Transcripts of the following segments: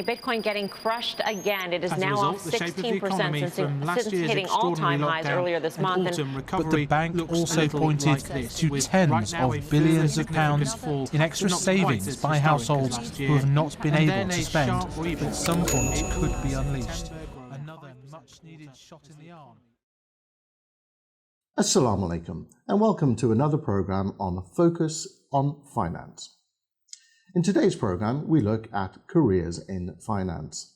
Bitcoin getting crushed again. It is now off 16% since hitting all-time highs earlier this month. But the bank also pointed to tens of billions of pounds in extra savings by households who have not been able to spend, but at some point could be unleashed. Another much-needed shot in the arm. Assalamu alaikum, and welcome to another program on Focus on Finance. In today's program, we look at careers in finance.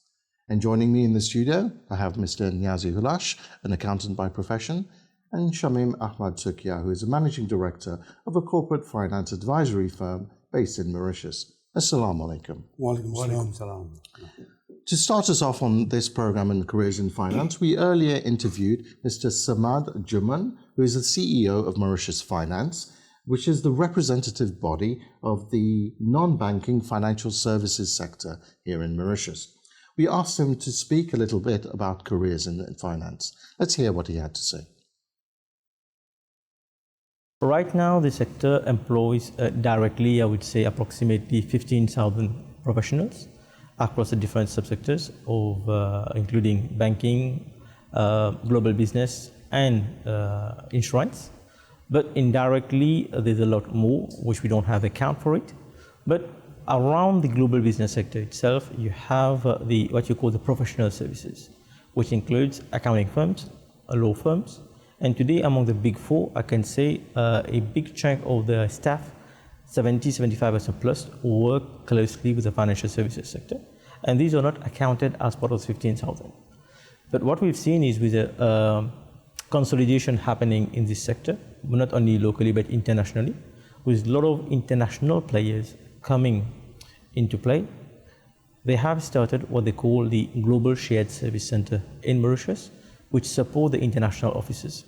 And joining me in the studio, I have Mr. Niazi Hoolash, an accountant by profession, and Shamin Sookia, who is a managing director of a corporate finance advisory firm based in Mauritius. Assalamu alaikum. Wa alaikum salam. To start us off on this program in careers in finance, we earlier interviewed Mr. Shafique Bhunnoo, who is the CEO of Mauritius Finance, which is the representative body of the non-banking financial services sector here in Mauritius. We asked him to speak a little bit about careers in finance. Let's hear what he had to say. Right now, the sector employs directly, I would say, approximately 15,000 professionals across the different subsectors of including banking, global business, and insurance. But indirectly, there's a lot more, which we don't have account for it. But around the global business sector itself, you have what you call the professional services, which includes accounting firms, law firms. And today, among the big four, I can say a big chunk of the staff, 70-75% plus, work closely with the financial services sector. And these are not accounted as part of the 15,000. But what we've seen is with the consolidation happening in this sector, not only locally but internationally, with a lot of international players coming into play. They have started what they call the Global Shared Service Center in Mauritius, which support the international offices.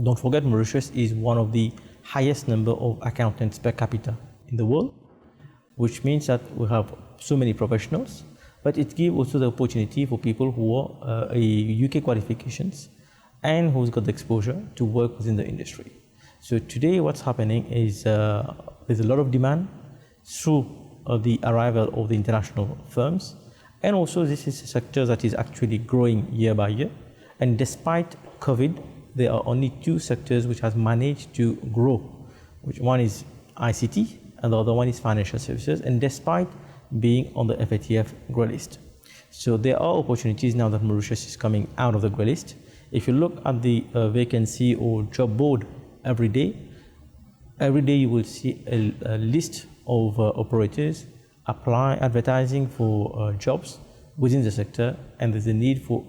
Don't forget, Mauritius is one of the highest number of accountants per capita in the world, which means that we have so many professionals, but it gives also the opportunity for people who are UK qualifications and who's got the exposure to work within the industry. So today what's happening is there's a lot of demand through the arrival of the international firms, and also this is a sector that is actually growing year by year. And despite COVID, there are only two sectors which has managed to grow, which one is ICT and the other one is financial services, and despite being on the FATF grey list. So there are opportunities now that Mauritius is coming out of the grey list. If you look at the vacancy or job board every day you will see a list of operators advertising for jobs within the sector, and there's a need for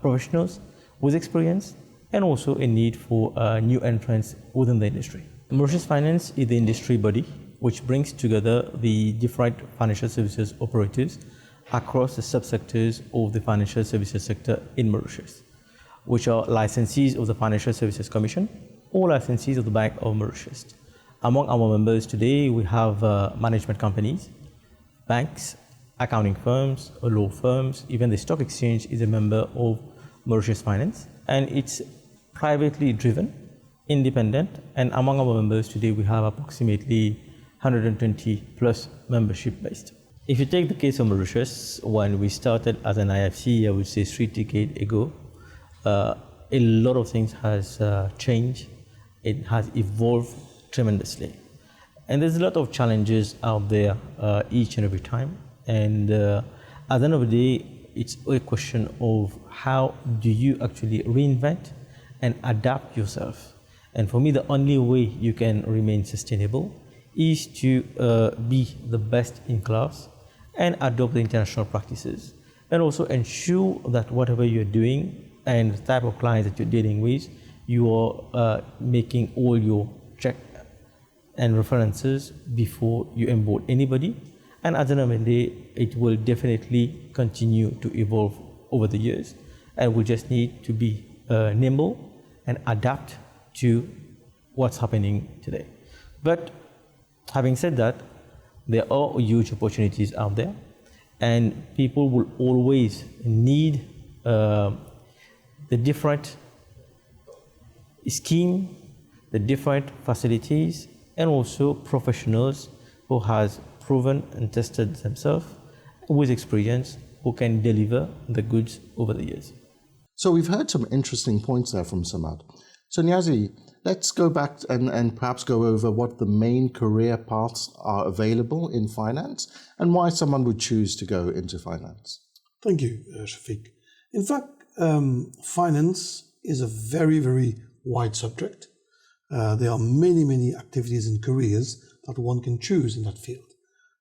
professionals with experience and also a need for new entrants within the industry. Mauritius Finance is the industry body which brings together the different financial services operators across the subsectors of the financial services sector in Mauritius, which are licensees of the Financial Services Commission or licensees of the Bank of Mauritius. Among our members today, we have management companies, banks, accounting firms, law firms, even the stock exchange is a member of Mauritius Finance, and it's privately driven, independent, and among our members today, we have approximately 120 plus membership based. If you take the case of Mauritius, when we started as an IFC, I would say 3 decades ago, a lot of things has changed. It has evolved tremendously, and there's a lot of challenges out there each and every time. And at the end of the day, it's a question of how do you actually reinvent and adapt yourself. And for me, the only way you can remain sustainable is to be the best in class and adopt the international practices, and also ensure that whatever you're doing and the type of clients that you're dealing with, you are making all your check and references before you onboard anybody. And at the end of the day, it will definitely continue to evolve over the years, and we just need to be nimble and adapt to what's happening today. But having said that, there are huge opportunities out there, and people will always need the different scheme, the different facilities, and also professionals who has proven and tested themselves with experience who can deliver the goods over the years. So we've heard some interesting points there from Samad. So Niazi, let's go back and perhaps go over what the main career paths are available in finance and why someone would choose to go into finance. Thank you, Shafique. In fact, finance is a very, very wide subject. There are many, many activities and careers that one can choose in that field.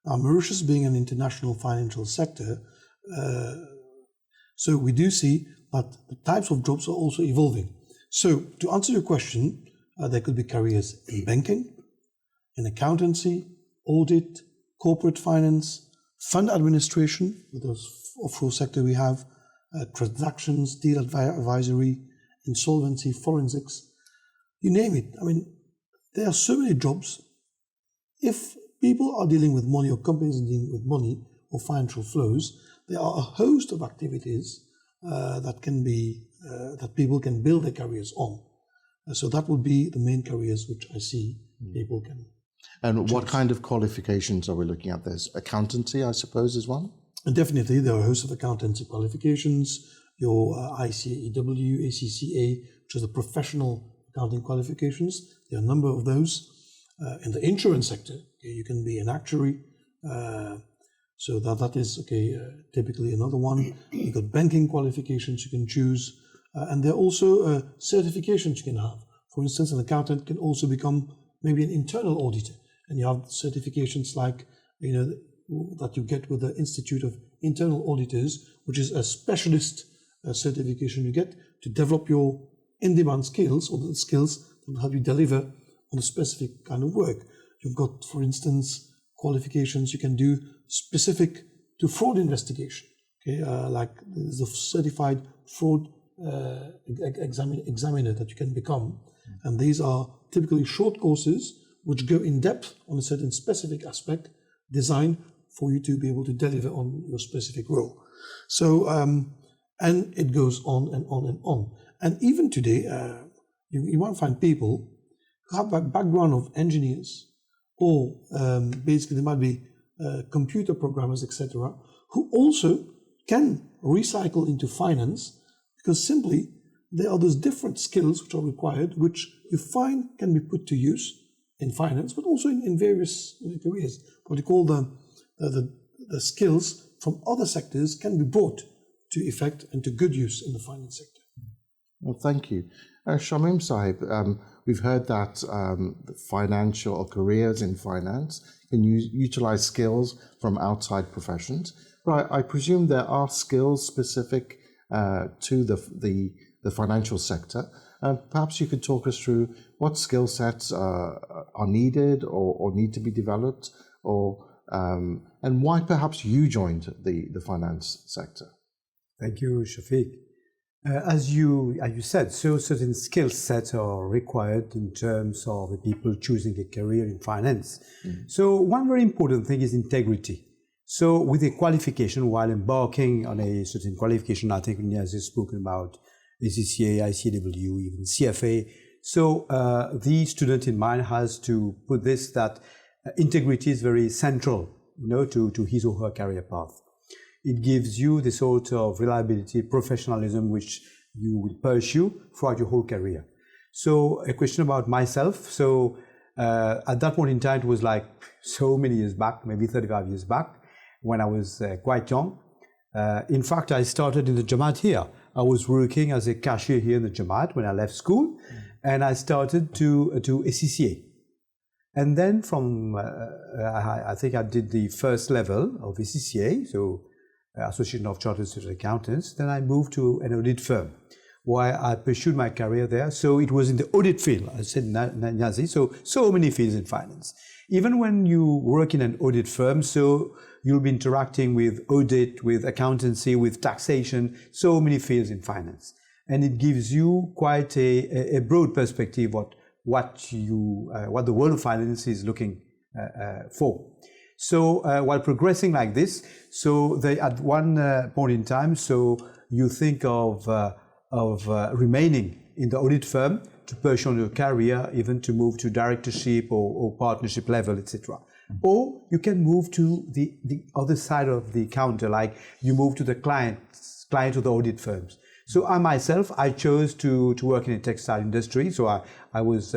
Now, Mauritius being an international financial sector, so we do see that the types of jobs are also evolving. So to answer your question, there could be careers in banking, in accountancy, audit, corporate finance, fund administration, with those offshore sector we have, transactions, deal advisory, insolvency, forensics, you name it. I mean, there are so many jobs. If people are dealing with money or companies are dealing with money or financial flows, there are a host of activities that people can build their careers on. So that would be the main careers which I see people can. And choose. what kind of qualifications are we looking at? There's accountancy, I suppose, is one? And definitely, there are a host of accountancy qualifications, your ICAEW, ACCA, which is the professional accounting qualifications. There are a number of those. In the insurance sector, you can be an actuary. So that is typically another one. You've got banking qualifications you can choose. And there are also certifications you can have. For instance, an accountant can also become maybe an internal auditor. And you have certifications like, that you get with the Institute of Internal Auditors, which is a specialist certification you get to develop your in-demand skills, or the skills that will help you deliver on a specific kind of work. You've got, for instance, qualifications you can do specific to fraud investigation. Like there's a certified fraud examiner that you can become. And these are typically short courses which go in depth on a certain specific aspect designed for you to be able to deliver on your specific role. So, and it goes on and on and on. And even today, you might find people who have a background of engineers, or basically they might be computer programmers, etc., who also can recycle into finance, because simply there are those different skills which are required, which you find can be put to use in finance, but also in various careers. What you call the skills from other sectors can be brought to effect and to good use in the finance sector. Well, thank you. Shamin Sahib, we've heard that financial or careers in finance can utilize skills from outside professions, but I presume there are skills specific to the financial sector. Perhaps you could talk us through what skill sets are needed or need to be developed, and why perhaps you joined the finance sector. Thank you, Shafique. As you said, so certain skill sets are required in terms of the people choosing a career in finance. So one very important thing is integrity. So with a qualification, while embarking on a certain qualification, I think Niazi has spoken about ACCA, ICAEW, even CFA. So the student in mind has to put this, that integrity is very central, to his or her career path. It gives you the sort of reliability, professionalism which you will pursue throughout your whole career. So a question about myself. So at that point in time, it was like so many years back, maybe 35 years back, when I was quite young. In fact, I started in the Jamaat here. I was working as a cashier here in the Jamaat when I left school, and I started to ACCA. And then from, I think I did the first level of ACCA, so Association of Chartered Accountants. Then I moved to an audit firm where I pursued my career there. So it was in the audit field, I said Niazi, so many fields in finance. Even when you work in an audit firm, so you'll be interacting with audit, with accountancy, with taxation, so many fields in finance. And it gives you quite a broad perspective what the world of finance is looking for. So while progressing like this, so they at one point in time, so you think of remaining in the audit firm to pursue your career, even to move to directorship or partnership level, etc. Or you can move to the other side of the counter, like you move to the client or the audit firms. So I chose to work in the textile industry. So I was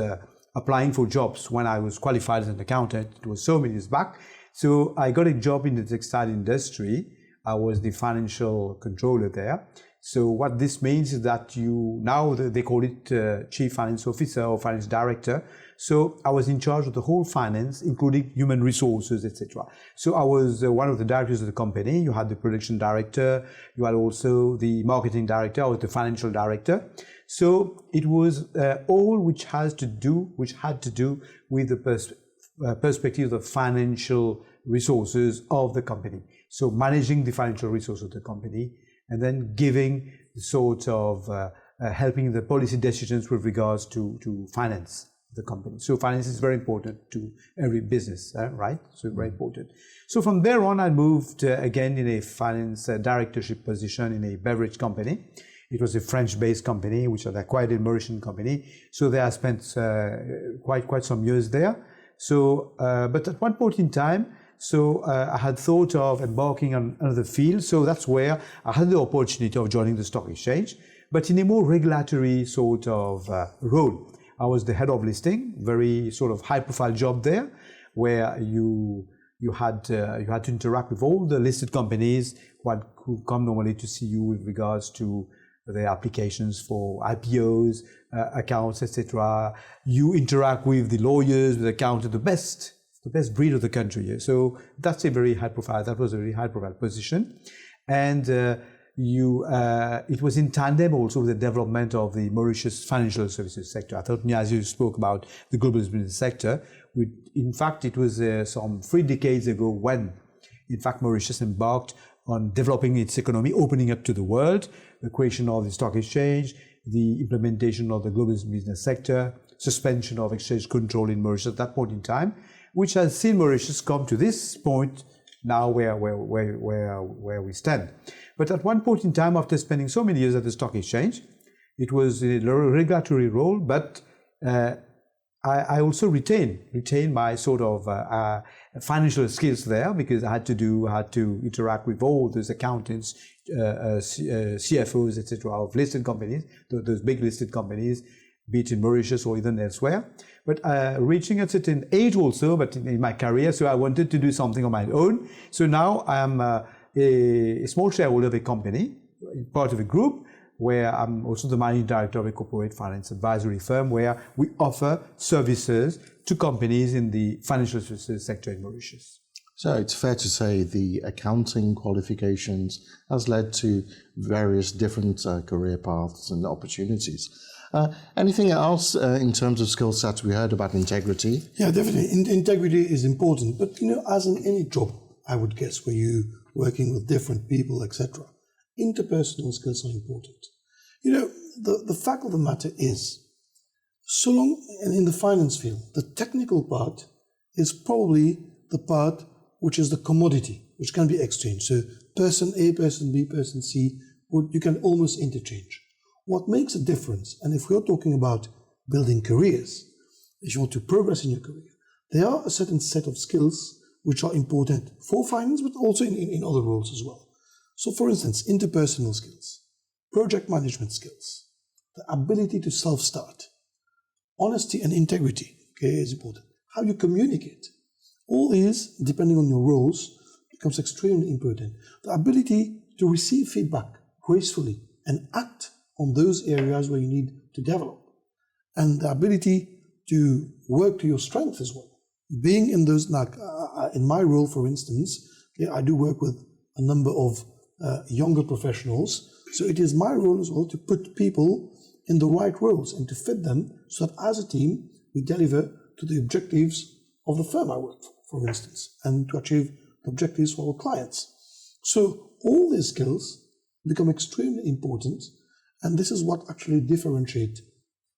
applying for jobs when I was qualified as an accountant. It was so many years back. So I got a job in the textile industry. I was the financial controller there. So what this means is that now they call it Chief Finance Officer or Finance Director. So I was in charge of the whole finance, including human resources, etc. So I was one of the directors of the company. You had the production director, you had also the marketing director, I was the financial director. So it was all which had to do with the perspective of the financial resources of the company. So managing the financial resources of the company, and then giving the sort of helping the policy decisions with regards to finance the company. So finance is very important to every business, right? So very important. So from there on, I moved again in a finance directorship position in a beverage company. It was a French-based company, which had acquired a Mauritian company. So there I spent quite some years there. So, but at one point in time, I had thought of embarking on another field. So that's where I had the opportunity of joining the stock exchange, but in a more regulatory sort of role. I was the head of listing, very sort of high-profile job there, where you had to interact with all the listed companies who come normally to see you with regards to their applications for IPOs, accounts, etc. You interact with the lawyers, with the accountants, the best breed of the country. So that was a very high-profile position, and it was in tandem also with the development of the Mauritius financial services sector. I thought Niazi spoke about the global business sector. In fact, it was some 3 decades ago when, in fact, Mauritius embarked on developing its economy, opening up to the world, the creation of the stock exchange, the implementation of the global business sector, suspension of exchange control in Mauritius at that point in time, which has seen Mauritius come to this point now where we stand. But at one point in time, after spending so many years at the stock exchange, it was a regulatory role, but I also retained my sort of financial skills there, because I had to interact with all those accountants, CFOs, etc. of listed companies, those big listed companies, be it in Mauritius or even elsewhere. But reaching a certain age also, but in my career, so I wanted to do something on my own. So now I'm a small shareholder of a company, part of a group, where I'm also the managing director of a corporate finance advisory firm, where we offer services to companies in the financial services sector in Mauritius. So it's fair to say the accounting qualifications has led to various different career paths and opportunities. Anything else in terms of skill sets? We heard about integrity. Yeah, definitely. Integrity is important, but as in any job, I would guess, where you're working with different people, etc., interpersonal skills are important. The fact of the matter is, so long, and in the finance field, the technical part is probably the part which is the commodity, which can be exchanged. So person A, person B, person C, you can almost interchange. What makes a difference, and if we're talking about building careers, if you want to progress in your career, there are a certain set of skills which are important for finance, but also in other roles as well. So for instance, interpersonal skills, project management skills, the ability to self-start, honesty and integrity, is important. How you communicate. All these, depending on your roles, becomes extremely important. The ability to receive feedback gracefully and act on those areas where you need to develop. And the ability to work to your strength as well. Being in those, in my role, for instance, I do work with a number of younger professionals. So it is my role as well to put people in the right roles and to fit them so that as a team, we deliver to the objectives of the firm I work for instance, and to achieve the objectives for our clients. So all these skills become extremely important, and this is what actually differentiates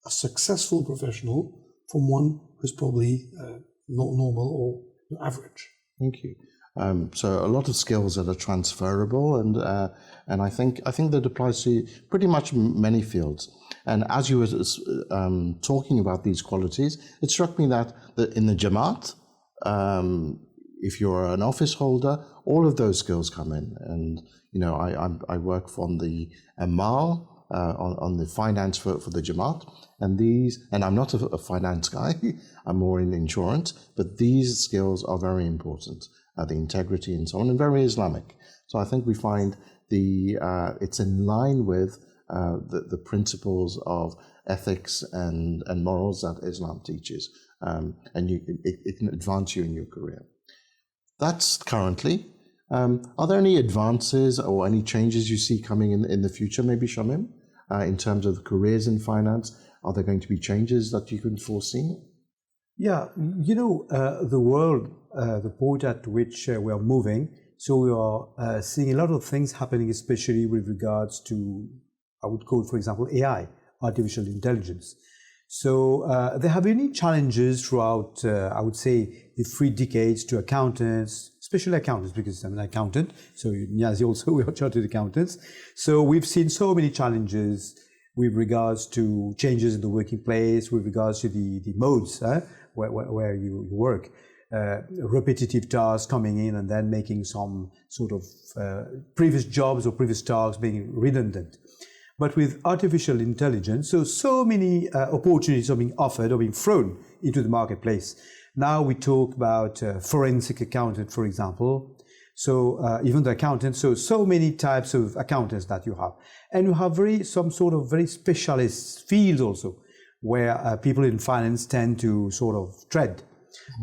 a successful professional from one who's probably not normal or average. Thank you. So a lot of skills that are transferable, and I think that applies to pretty much many fields. And as you were talking about these qualities, it struck me that in the Jamaat, if you're an office holder, all of those skills come in. And, you know, I work on the Amal, on the finance for the Jamaat, and I'm not a finance guy, I'm more in insurance, but these skills are very important, the integrity and so on, and very Islamic. So I think we find it's in line with the principles of ethics and morals that Islam teaches, and it can advance you in your career. That's currently. Are there any advances or any changes you see coming in the future, maybe Shamin, in terms of careers in finance? Are there going to be changes that you can foresee? Yeah, you know, the world, the point at which we are moving, so we are seeing a lot of things happening, especially with regards to, I would call, for example, AI, artificial intelligence. So there have been any challenges throughout, I would say, the 3 decades to accountants, especially accountants, because I'm an accountant, so Niazi also, we are chartered accountants. So we've seen so many challenges with regards to changes in the working place, with regards to the modes where you work. Repetitive tasks coming in and then making some sort of previous jobs or previous tasks being redundant. But with artificial intelligence, so many opportunities are being offered or being thrown into the marketplace. Now we talk about forensic accountant, for example. So even the accountants, so many types of accountants that you have. And you have some sort of very specialist fields also, where people in finance tend to sort of tread.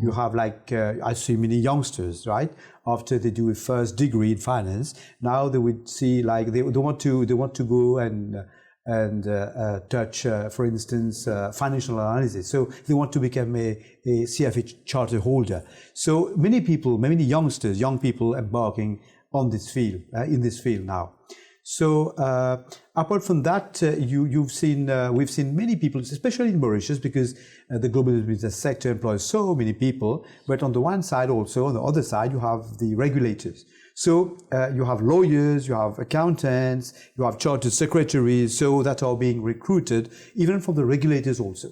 You have like, I see many youngsters, right? After they do a first degree in finance, now they would see like they want to go and touch, for instance, financial analysis. So they want to become a CFA charter holder. So many youngsters, young people embarking on this field, in this field now. So apart from that, we've seen many people, especially in Mauritius, because the global business sector employs so many people. But on the one side also, on the other side, you have the regulators. So you have lawyers, you have accountants, you have chartered secretaries, so that are being recruited, even from the regulators also.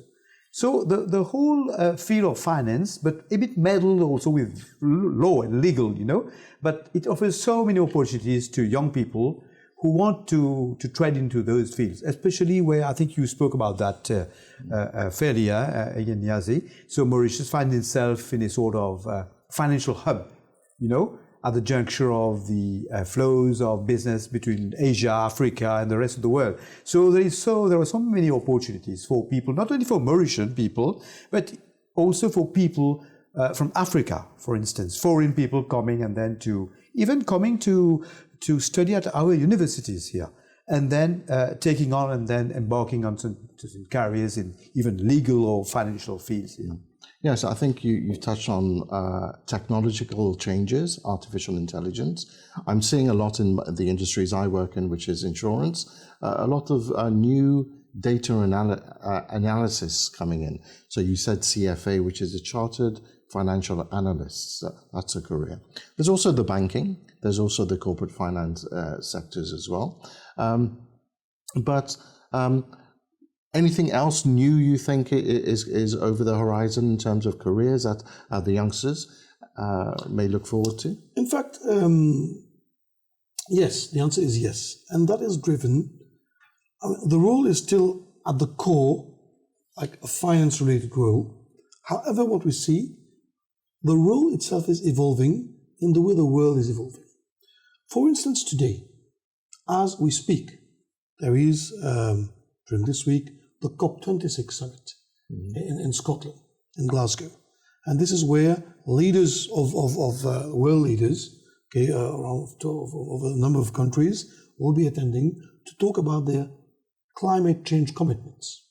So the whole field of finance, but a bit meddled also with law and legal, you know, but it offers so many opportunities to young people who want to tread into those fields, especially where I think you spoke about that earlier, Niazi. So Mauritius finds itself in a sort of financial hub, you know, at the juncture of the flows of business between Asia, Africa, and the rest of the world. So there are so many opportunities for people, not only for Mauritian people, but also for people from Africa, for instance, foreign people coming and then to study at our universities here, and then taking on and then embarking on some careers in even legal or financial fields. You know? Yes, I think you've touched on technological changes, artificial intelligence. I'm seeing a lot in the industries I work in, which is insurance, a lot of new data analysis coming in. So you said CFA, which is a Chartered Financial Analyst. That's a career. There's also the banking. There's also the corporate finance sectors as well. But anything else new you think is over the horizon in terms of careers that the youngsters may look forward to? In fact, yes, the answer is yes. And that is driven, the role is still at the core, like a finance-related role. However, what we see, the role itself is evolving in the way the world is evolving. For instance, today, as we speak, there is, during this week, the COP26 summit in Scotland, in Glasgow. And this is where leaders of world leaders, okay, around of a number of countries, will be attending to talk about their climate change commitments.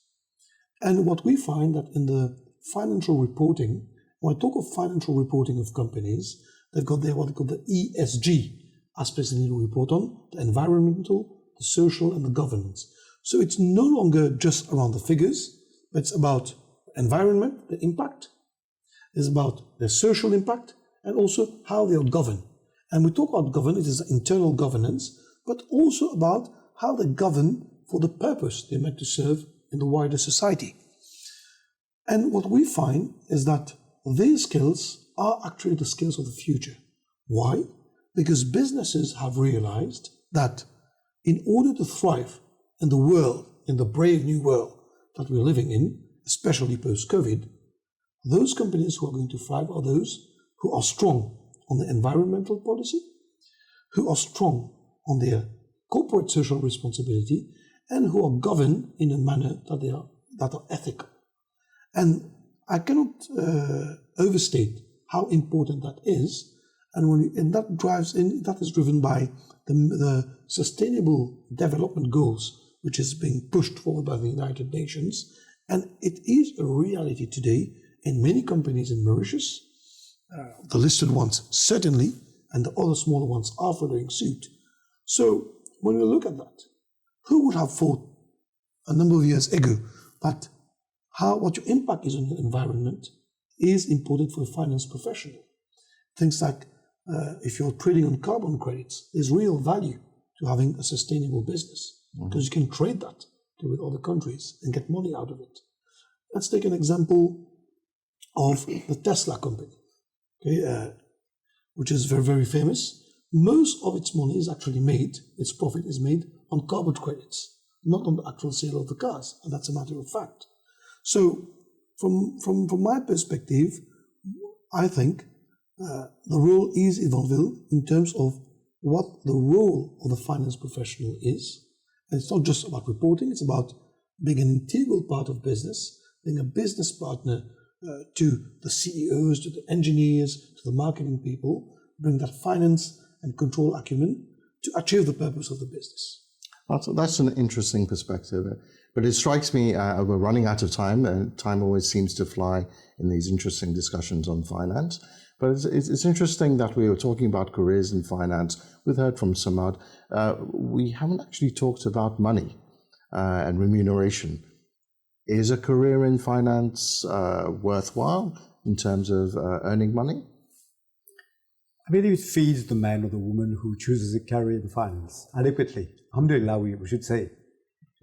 And what we find that in the financial reporting, when I talk of financial reporting of companies, they've got their what they call the ESG aspects they need to report on, the environmental, the social, and the governance. So it's no longer just around the figures, but it's about environment, the impact, it's about the social impact, and also how they are governed. And we talk about governance, it is internal governance, but also about how they govern for the purpose they're meant to serve in the wider society. And what we find is that these skills are actually the skills of the future. Why? Because businesses have realized that in order to thrive in the world, in the brave new world that we're living in, especially post-COVID, those companies who are going to thrive are those who are strong on the environmental policy, who are strong on their corporate social responsibility, and who are governed in a manner that are ethical. And I cannot overstate how important that is, and that is driven by the Sustainable Development Goals, which is being pushed forward by the United Nations, and it is a reality today in many companies in Mauritius. The listed ones certainly, and the other smaller ones are following suit. So when we look at that, who would have thought a number of years ago that what your impact is on the environment is important for a finance professional? Things like if you're trading on carbon credits, there's real value to having a sustainable business because you can trade that with other countries and get money out of it. Let's take an example of the Tesla company, okay, which is very, very famous. Most of its money is actually made, its profit is made on carbon credits, not on the actual sale of the cars, and that's a matter of fact. So from my perspective, I think the role is evolving in terms of what the role of the finance professional is. And it's not just about reporting, it's about being an integral part of business, being a business partner to the CEOs, to the engineers, to the marketing people, bring that finance and control acumen to achieve the purpose of the business. That's an interesting perspective. But it strikes me, we're running out of time, and time always seems to fly in these interesting discussions on finance. But it's interesting that we were talking about careers in finance. We've heard from Samad. We haven't actually talked about money and remuneration. Is a career in finance worthwhile in terms of earning money? I believe it feeds the man or the woman who chooses a career in finance adequately. Alhamdulillah, we should say.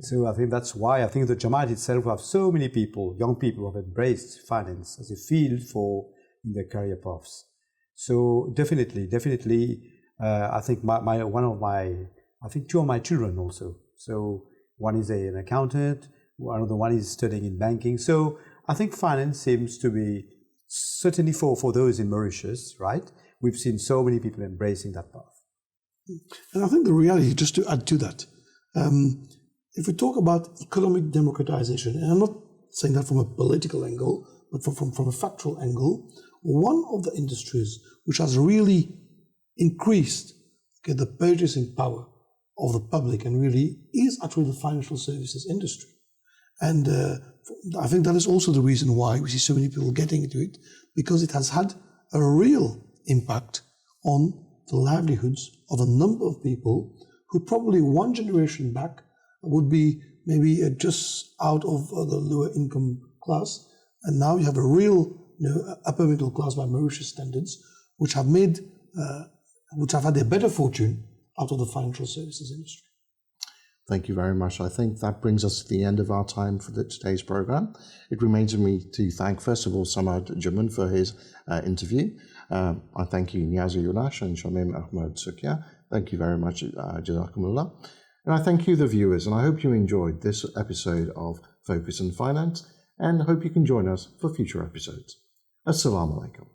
So I think that's why I think the Jamaat itself will have so many people, young people who have embraced finance as a field for in their career paths. So definitely, I think I think two of my children also. So one is an accountant, another one is studying in banking. So I think finance seems to be certainly for those in Mauritius, right? We've seen so many people embracing that path. And I think the reality, just to add to that, if we talk about economic democratization, and I'm not saying that from a political angle, but from a factual angle, one of the industries which has really increased the purchasing power of the public and really is actually the financial services industry. And I think that is also the reason why we see so many people getting into it, because it has had a real impact on the livelihoods of a number of people who probably one generation back would be maybe just out of the lower income class, and now you have a real upper middle class by Mauritius standards, which have had a better fortune out of the financial services industry. Thank you very much. I think that brings us to the end of our time for today's program. It remains for me to thank, first of all, Samad Jamin for his interview. I thank you, Niazi Hoolash and Shamin Sookia. Thank you very much, Jazakumullah. And I thank you, the viewers, and I hope you enjoyed this episode of Focus on Finance, and hope you can join us for future episodes. Assalamu alaikum.